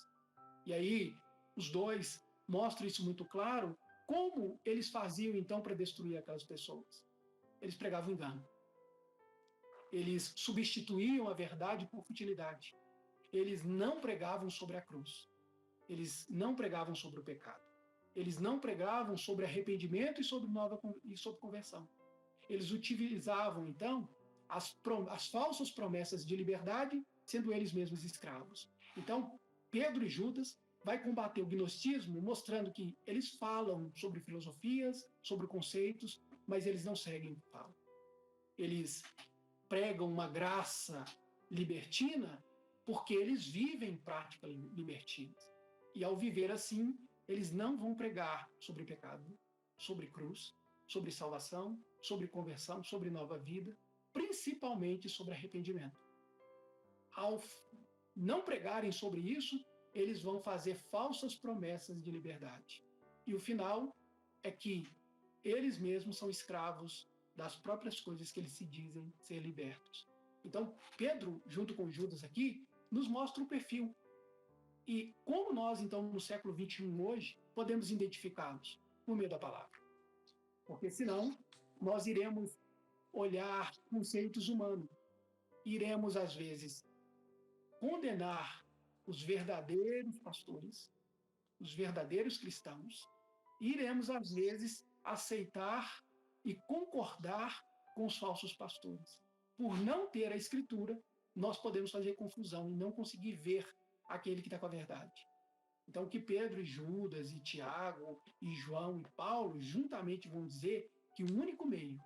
E aí, os dois mostram isso muito claro, como eles faziam então para destruir aquelas pessoas. Eles pregavam engano. Eles substituíam a verdade por futilidade. Eles não pregavam sobre a cruz. Eles não pregavam sobre o pecado. Eles não pregavam sobre arrependimento e sobre conversão. Eles utilizavam, então, as falsas promessas de liberdade, sendo eles mesmos escravos. Então, Pedro e Judas vai combater o gnosticismo, mostrando que eles falam sobre filosofias, sobre conceitos, mas eles não seguem o que falam. Eles pregam uma graça libertina porque eles vivem práticas libertinas. E ao viver assim, eles não vão pregar sobre pecado, sobre cruz, sobre salvação, sobre conversão, sobre nova vida, principalmente sobre arrependimento. Ao não pregarem sobre isso, eles vão fazer falsas promessas de liberdade. E o final é que eles mesmos são escravos das próprias coisas que eles se dizem ser libertos. Então, Pedro, junto com Judas aqui, nos mostra o perfil. E como nós, então, no século XXI hoje, podemos identificá-los? Por meio da palavra. Porque senão, nós iremos olhar conceitos humanos. Iremos, às vezes, condenar os verdadeiros pastores, os verdadeiros cristãos, e iremos, às vezes, aceitar e concordar com os falsos pastores. Por não ter a Escritura, nós podemos fazer confusão e não conseguir ver aquele que está com a verdade. Então, o que Pedro e Judas e Tiago e João e Paulo juntamente vão dizer que o único meio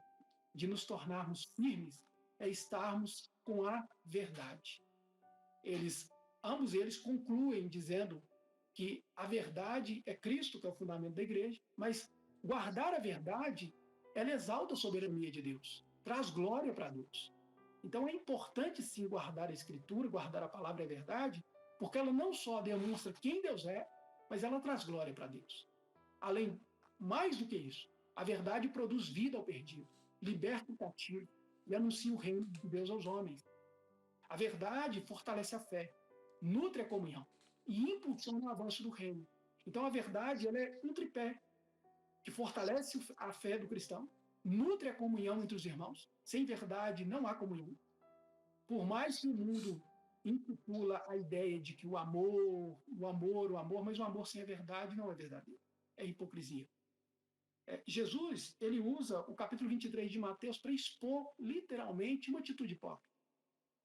de nos tornarmos firmes é estarmos com a verdade. Ambos eles concluem dizendo que a verdade é Cristo, que é o fundamento da igreja, mas guardar a verdade, ela exalta a soberania de Deus, traz glória para Deus. Então é importante sim guardar a Escritura, guardar a palavra e a verdade, porque ela não só demonstra quem Deus é, mas ela traz glória para Deus. Além, mais do que isso, a verdade produz vida ao perdido, liberta o cativo e anuncia o reino de Deus aos homens. A verdade fortalece a fé, nutre a comunhão e impulsiona o avanço do reino. Então a verdade ela é um tripé que fortalece a fé do cristão, nutre a comunhão entre os irmãos. Sem verdade não há comunhão. Por mais que o mundo intitula a ideia de que o amor, mas o amor sem a verdade não é verdadeiro. É hipocrisia. Jesus, ele usa o capítulo 23 de Mateus para expor literalmente uma atitude hipócrita.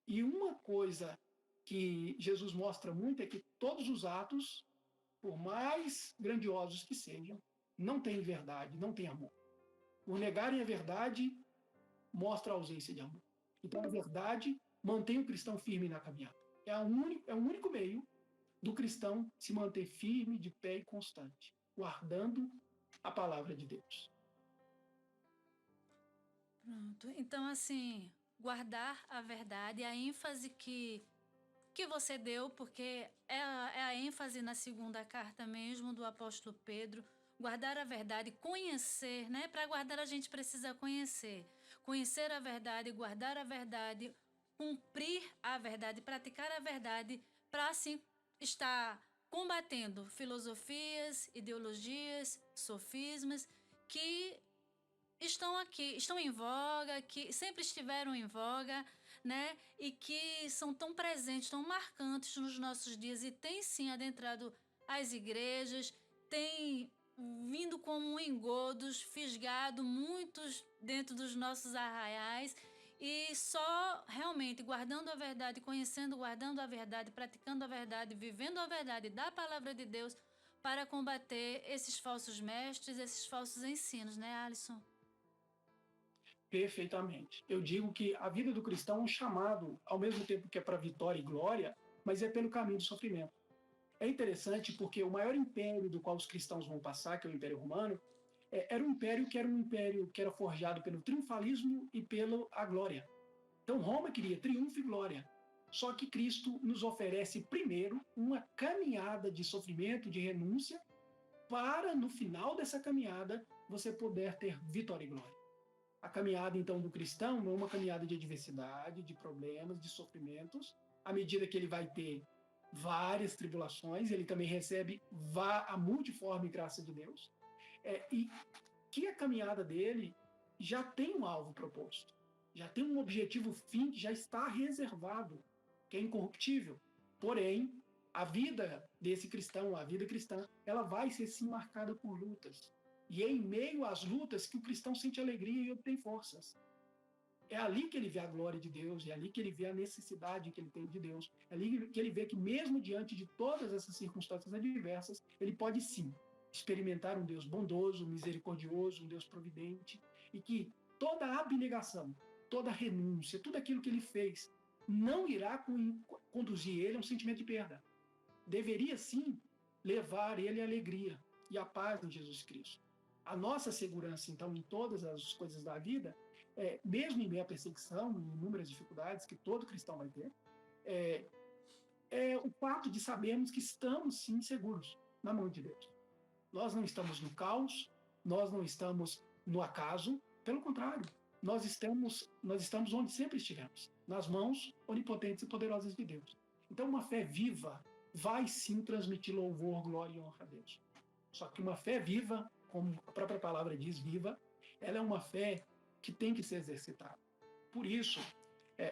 E uma coisa que Jesus mostra muito é que todos os atos, por mais grandiosos que sejam, não têm verdade, não têm amor. Por negarem a verdade, mostra a ausência de amor. Então, a verdade mantém o cristão firme na caminhada. É o único meio do cristão se manter firme, de pé e constante, guardando a palavra de Deus. Pronto. Então, assim, guardar a verdade, a ênfase que você deu, porque é a ênfase na segunda carta mesmo do apóstolo Pedro, guardar a verdade, conhecer, né? Para guardar a gente precisa conhecer. Conhecer a verdade, guardar a verdade, cumprir a verdade, praticar a verdade, para assim estar combatendo filosofias, ideologias, sofismas que estão aqui, estão em voga, que sempre estiveram em voga, né? E que são tão presentes, tão marcantes nos nossos dias e têm sim adentrado as igrejas, têm vindo como engodos, fisgado muitos dentro dos nossos arraiais. E só realmente guardando a verdade, conhecendo, guardando a verdade, praticando a verdade, vivendo a verdade da palavra de Deus para combater esses falsos mestres, esses falsos ensinos, né, Alisson? Perfeitamente. Eu digo que a vida do cristão é um chamado, ao mesmo tempo que é para vitória e glória, mas é pelo caminho do sofrimento. É interessante porque o maior império do qual os cristãos vão passar, que é o Império Romano, era um império que era forjado pelo triunfalismo e pela glória. Então Roma queria triunfo e glória. Só que Cristo nos oferece primeiro uma caminhada de sofrimento, de renúncia, para no final dessa caminhada você poder ter vitória e glória. A caminhada, então, do cristão não é uma caminhada de adversidade, de problemas, de sofrimentos. À medida que ele vai ter várias tribulações, ele também recebe a multiforme graça de Deus. E que a caminhada dele já tem um alvo proposto, já tem um objetivo fim que já está reservado, que é incorruptível. Porém, a vida desse cristão, a vida cristã, ela vai ser sim marcada por lutas. E é em meio às lutas que o cristão sente alegria e obtém forças. É ali que ele vê a glória de Deus, é ali que ele vê a necessidade que ele tem de Deus, é ali que ele vê que mesmo diante de todas essas circunstâncias adversas, ele pode sim experimentar um Deus bondoso, misericordioso, um Deus providente, e que toda a abnegação, toda a renúncia, tudo aquilo que ele fez, não irá conduzir ele a um sentimento de perda. Deveria sim levar ele à alegria e à paz em Jesus Cristo. A nossa segurança, então, em todas as coisas da vida, mesmo em meio à perseguição, em inúmeras dificuldades que todo cristão vai ter, é o fato de sabermos que estamos, sim, seguros na mão de Deus. Nós não estamos no caos, nós não estamos no acaso, pelo contrário, nós estamos onde sempre estivemos, nas mãos onipotentes e poderosas de Deus. Então, uma fé viva vai, sim, transmitir louvor, glória e honra a Deus. Só que uma fé viva, como a própria palavra diz, viva, ela é uma fé que tem que ser exercitada. Por isso,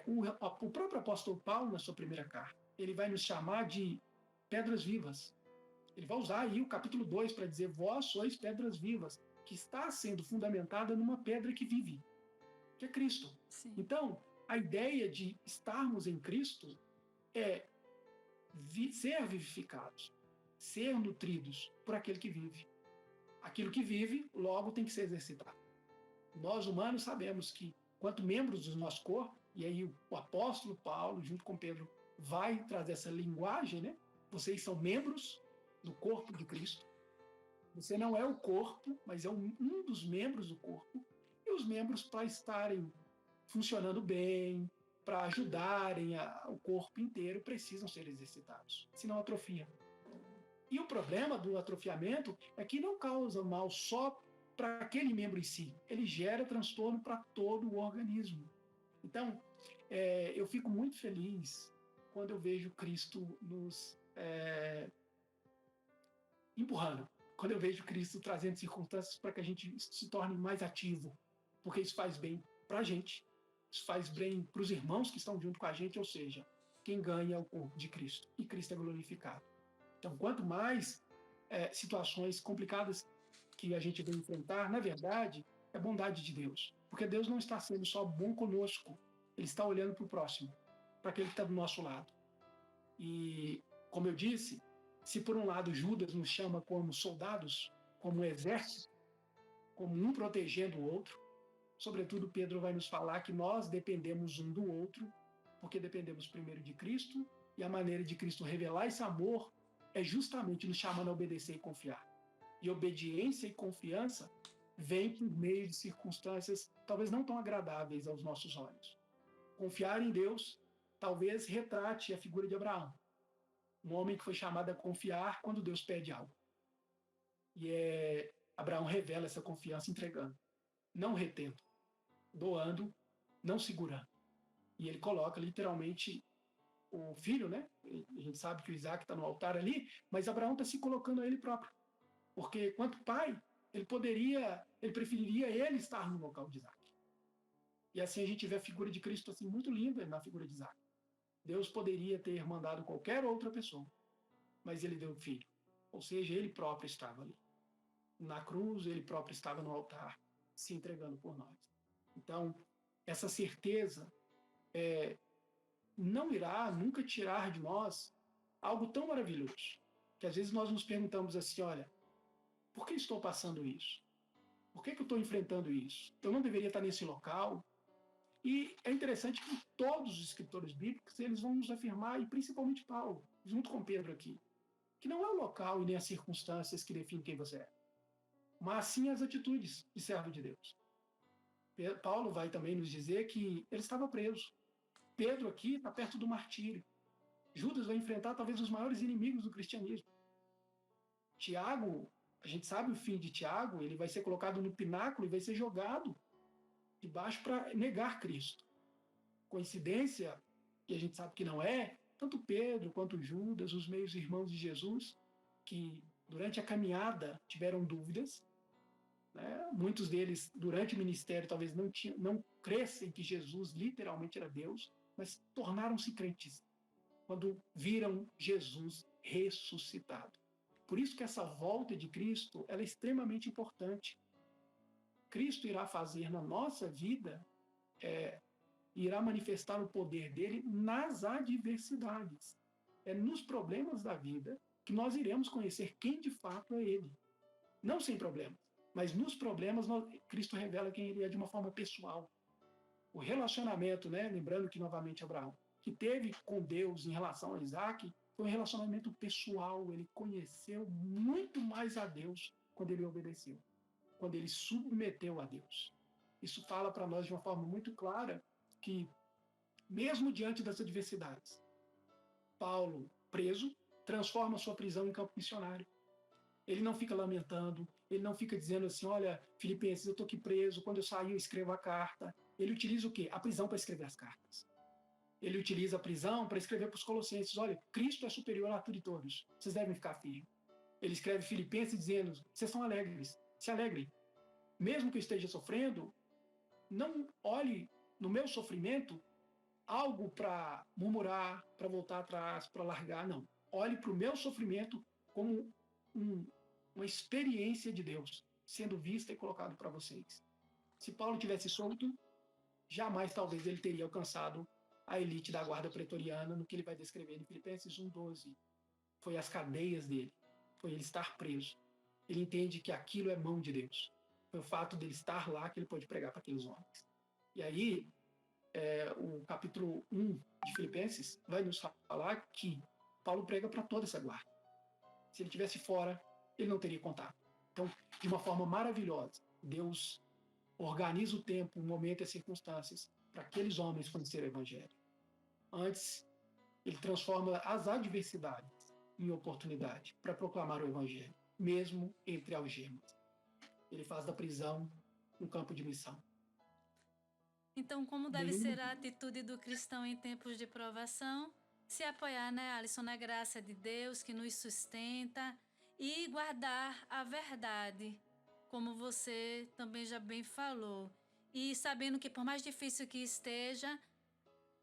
o próprio apóstolo Paulo, na sua primeira carta, ele vai nos chamar de pedras vivas. Ele vai usar aí o capítulo 2 para dizer: vós sois pedras vivas, que está sendo fundamentada numa pedra que vive, que é Cristo. Sim. Então, a ideia de estarmos em Cristo é ser vivificados, ser nutridos por aquele que vive. Aquilo que vive, logo tem que ser exercitado. Nós humanos sabemos que, quanto membros do nosso corpo, e aí o apóstolo Paulo, junto com Pedro, vai trazer essa linguagem, né? Vocês são membros do corpo de Cristo. Você não é o corpo, mas é um dos membros do corpo. E os membros, para estarem funcionando bem, para ajudarem o corpo inteiro, precisam ser exercitados, senão atrofia. E o problema do atrofiamento é que não causa mal só para aquele membro em si, ele gera transtorno para todo o organismo. Então, eu fico muito feliz quando eu vejo Cristo nos empurrando, quando eu vejo Cristo trazendo circunstâncias para que a gente se torne mais ativo, porque isso faz bem para a gente, isso faz bem para os irmãos que estão junto com a gente, ou seja, quem ganha é o corpo de Cristo, e Cristo é glorificado. Então, quanto mais situações complicadas que a gente vai enfrentar, na verdade, é bondade de Deus. Porque Deus não está sendo só bom conosco, Ele está olhando para o próximo, para aquele que está do nosso lado. E, como eu disse, se por um lado Judas nos chama como soldados, como um exército, como um protegendo o outro, sobretudo Pedro vai nos falar que nós dependemos um do outro, porque dependemos primeiro de Cristo, e a maneira de Cristo revelar esse amor é justamente nos chamando a obedecer e confiar. E obediência e confiança vêm por meio de circunstâncias talvez não tão agradáveis aos nossos olhos. Confiar em Deus talvez retrate a figura de Abraão, um homem que foi chamado a confiar quando Deus pede algo. E Abraão revela essa confiança entregando, não retendo, doando, não segurando. E ele coloca literalmente o filho, né? A gente sabe que o Isaac está no altar ali, mas Abraão está se colocando a ele próprio. Porque, quanto pai, ele preferiria ele estar no local de Isaac. E assim a gente vê a figura de Cristo assim, muito linda na figura de Isaac. Deus poderia ter mandado qualquer outra pessoa, mas ele deu o filho. Ou seja, ele próprio estava ali. Na cruz, ele próprio estava no altar, se entregando por nós. Então, essa certeza não irá nunca tirar de nós algo tão maravilhoso, que às vezes nós nos perguntamos assim: olha, por que estou passando isso? Por que eu estou enfrentando isso? Eu não deveria estar nesse local? E é interessante que todos os escritores bíblicos, eles vão nos afirmar, e principalmente Paulo, junto com Pedro aqui, que não é o local e nem as circunstâncias que definem quem você é, mas sim as atitudes de servo de Deus. Paulo vai também nos dizer que ele estava preso. Pedro aqui está perto do martírio. Judas vai enfrentar talvez os maiores inimigos do cristianismo. Tiago, a gente sabe o fim de Tiago, ele vai ser colocado no pináculo e vai ser jogado debaixo para negar Cristo. Coincidência, que a gente sabe que não é, tanto Pedro quanto Judas, os meios irmãos de Jesus, que durante a caminhada tiveram dúvidas, né? Muitos deles, durante o ministério, talvez não crescem que Jesus literalmente era Deus, mas tornaram-se crentes quando viram Jesus ressuscitado. Por isso que essa volta de Cristo ela é extremamente importante. Cristo irá fazer na nossa vida, irá manifestar o poder dele nas adversidades. É nos problemas da vida que nós iremos conhecer quem de fato é ele. Não sem problemas, mas nos problemas Cristo revela quem ele é de uma forma pessoal. O relacionamento, né? Lembrando que novamente Abraão, que teve com Deus em relação a Isaac, foi um relacionamento pessoal. Ele conheceu muito mais a Deus quando ele obedeceu, quando ele submeteu a Deus. Isso fala para nós de uma forma muito clara que, mesmo diante das adversidades, Paulo, preso, transforma sua prisão em campo missionário. Ele não fica lamentando, ele não fica dizendo assim, olha, Filipenses, eu estou aqui preso, quando eu sair eu escrevo a carta. Ele utiliza o quê? A prisão para escrever as cartas. Ele utiliza a prisão para escrever para os colossenses, olha, Cristo é superior a tudo e todos, vocês devem ficar firmes. Ele escreve Filipenses dizendo, vocês são alegres, se alegrem. Mesmo que eu esteja sofrendo, não olhe no meu sofrimento algo para murmurar, para voltar atrás, para largar, não. Olhe para o meu sofrimento como uma experiência de Deus sendo vista e colocado para vocês. Se Paulo tivesse solto, jamais talvez ele teria alcançado a elite da guarda pretoriana, no que ele vai descrever em Filipenses 1:12. Foi as cadeias dele, foi ele estar preso. Ele entende que aquilo é mão de Deus. Foi o fato dele estar lá que ele pôde pregar para aqueles homens. E aí, o capítulo 1 de Filipenses vai nos falar que Paulo prega para toda essa guarda. Se ele estivesse fora, ele não teria contato. Então, de uma forma maravilhosa, Deus organiza o tempo, o momento e as circunstâncias para aqueles homens conhecerem o Evangelho. Antes, ele transforma as adversidades em oportunidade para proclamar o Evangelho, mesmo entre algemas. Ele faz da prisão um campo de missão. Então, como deve ser a atitude do cristão em tempos de provação? Se apoiar, né, Alisson, na graça de Deus que nos sustenta e guardar a verdade, como você também já bem falou. E sabendo que por mais difícil que esteja,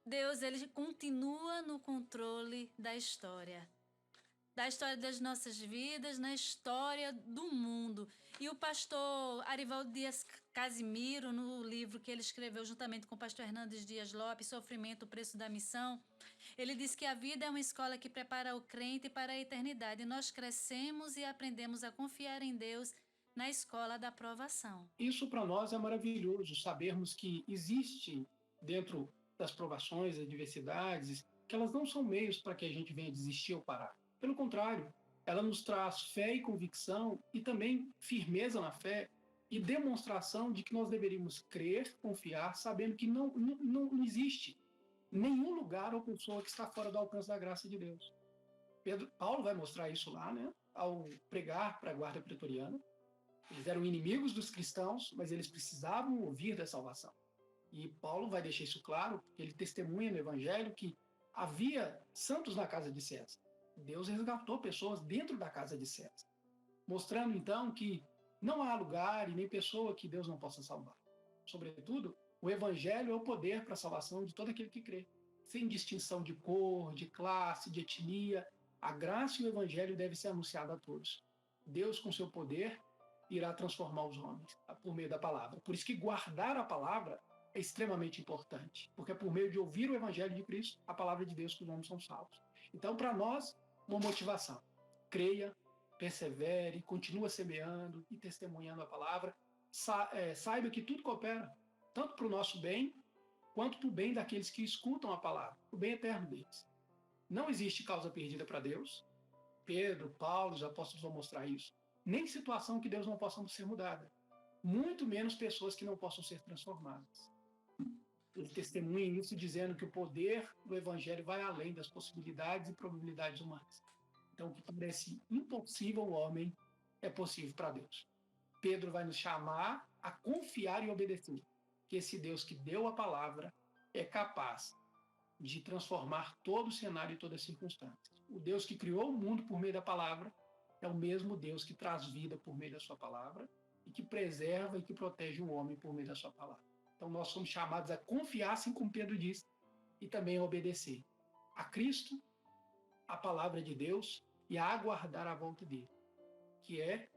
Deus ele continua no controle da história das nossas vidas, na história do mundo. E o pastor Arivaldo Dias Casimiro, no livro que ele escreveu juntamente com o pastor Hernandes Dias Lopes, Sofrimento, o Preço da Missão, ele diz que a vida é uma escola que prepara o crente para a eternidade. Nós crescemos e aprendemos a confiar em Deus na escola da provação. Isso para nós é maravilhoso, sabermos que existe dentro das provações, adversidades, que elas não são meios para que a gente venha desistir ou parar. Pelo contrário, ela nos traz fé e convicção e também firmeza na fé e demonstração de que nós deveríamos crer, confiar, sabendo que não existe nenhum lugar ou pessoa que está fora do alcance da graça de Deus. Paulo vai mostrar isso lá, né, ao pregar para a guarda pretoriana. Eles eram inimigos dos cristãos, mas eles precisavam ouvir da salvação. E Paulo vai deixar isso claro, porque ele testemunha no Evangelho que havia santos na casa de César. Deus resgatou pessoas dentro da casa de César, mostrando então que não há lugar e nem pessoa que Deus não possa salvar. Sobretudo, o Evangelho é o poder para a salvação de todo aquele que crê, sem distinção de cor, de classe, de etnia. A graça e o Evangelho devem ser anunciados a todos. Deus, com seu poder, irá transformar os homens por meio da palavra. Por isso que guardar a palavra é extremamente importante, porque é por meio de ouvir o Evangelho de Cristo, a palavra de Deus, que os homens são salvos. Então, para nós, uma motivação. Creia, persevere, continua semeando e testemunhando a palavra. Saiba que tudo coopera, tanto para o nosso bem, quanto para o bem daqueles que escutam a palavra, o bem eterno deles. Não existe causa perdida para Deus. Pedro, Paulo, os apóstolos vão mostrar isso. Nem situação que Deus não possa ser mudada. Muito menos pessoas que não possam ser transformadas. ele testemunha isso dizendo que o poder do evangelho vai além das possibilidades e probabilidades humanas. Então, o que parece impossível ao homem é possível para Deus. Pedro vai nos chamar a confiar e obedecer, que esse Deus que deu a palavra é capaz de transformar todo o cenário e todas as circunstâncias. O Deus que criou o mundo por meio da palavra é o mesmo Deus que traz vida por meio da sua palavra e que preserva e que protege o homem por meio da sua palavra. Então nós somos chamados a confiar, assim como Pedro diz, e também a obedecer a Cristo, a palavra de Deus e a aguardar a volta dele, que é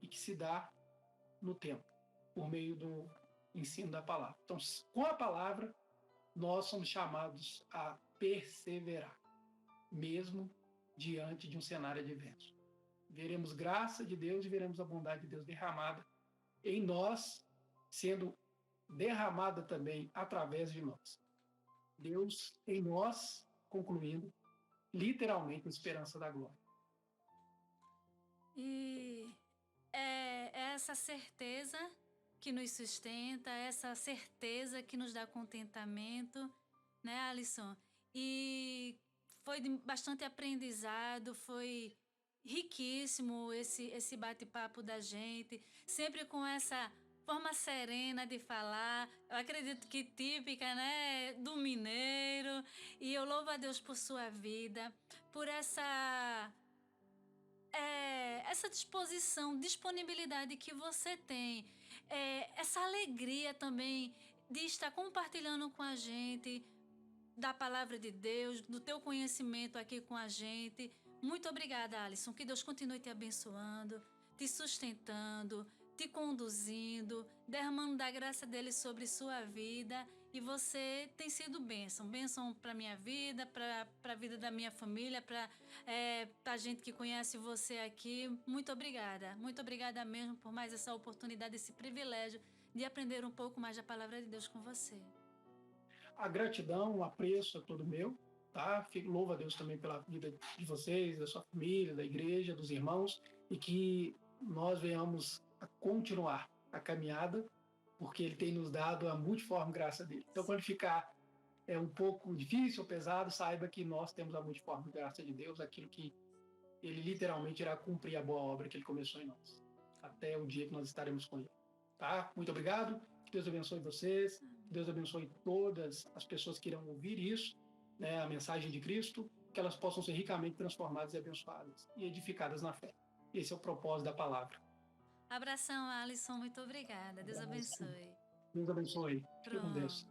e que se dá no tempo, por meio do ensino da palavra. Então, com a palavra, nós somos chamados a perseverar, mesmo diante de um cenário adverso. Veremos graça de Deus e veremos a bondade de Deus derramada em nós, sendo derramada também através de nós. Deus em nós, concluindo, literalmente a esperança da glória. E é essa certeza que nos sustenta, essa certeza que nos dá contentamento, né, Alisson? E foi de bastante aprendizado, foi riquíssimo esse bate-papo da gente, sempre com essa forma serena de falar, eu acredito que típica, né, do mineiro, e eu louvo a Deus por sua vida, por essa disposição, disponibilidade que você tem, essa alegria também de estar compartilhando com a gente da palavra de Deus, do teu conhecimento aqui com a gente. Muito obrigada, Alisson. Que Deus continue te abençoando, te sustentando, te conduzindo, derramando da graça dele sobre sua vida. E você tem sido bênção para minha vida, para a vida da minha família, para a gente que conhece você aqui. Muito obrigada mesmo por mais essa oportunidade, esse privilégio de aprender um pouco mais da palavra de Deus com você. A gratidão, o apreço é todo meu, tá? Louvo a Deus também pela vida de vocês, da sua família, da igreja, dos irmãos, e que nós venhamos a continuar a caminhada, porque Ele tem nos dado a multiforme graça dele. Então, quando ficar um pouco difícil ou pesado, saiba que nós temos a multiforme graça de Deus, aquilo que Ele literalmente irá cumprir a boa obra que Ele começou em nós, até o dia que nós estaremos com Ele. Tá? Muito obrigado, que Deus abençoe vocês, que Deus abençoe todas as pessoas que irão ouvir isso, né, a mensagem de Cristo, que elas possam ser ricamente transformadas e abençoadas e edificadas na fé. Esse é o propósito da palavra. Abração, Alisson, muito obrigada. Deus abençoe. Deus abençoe. Fique com Deus.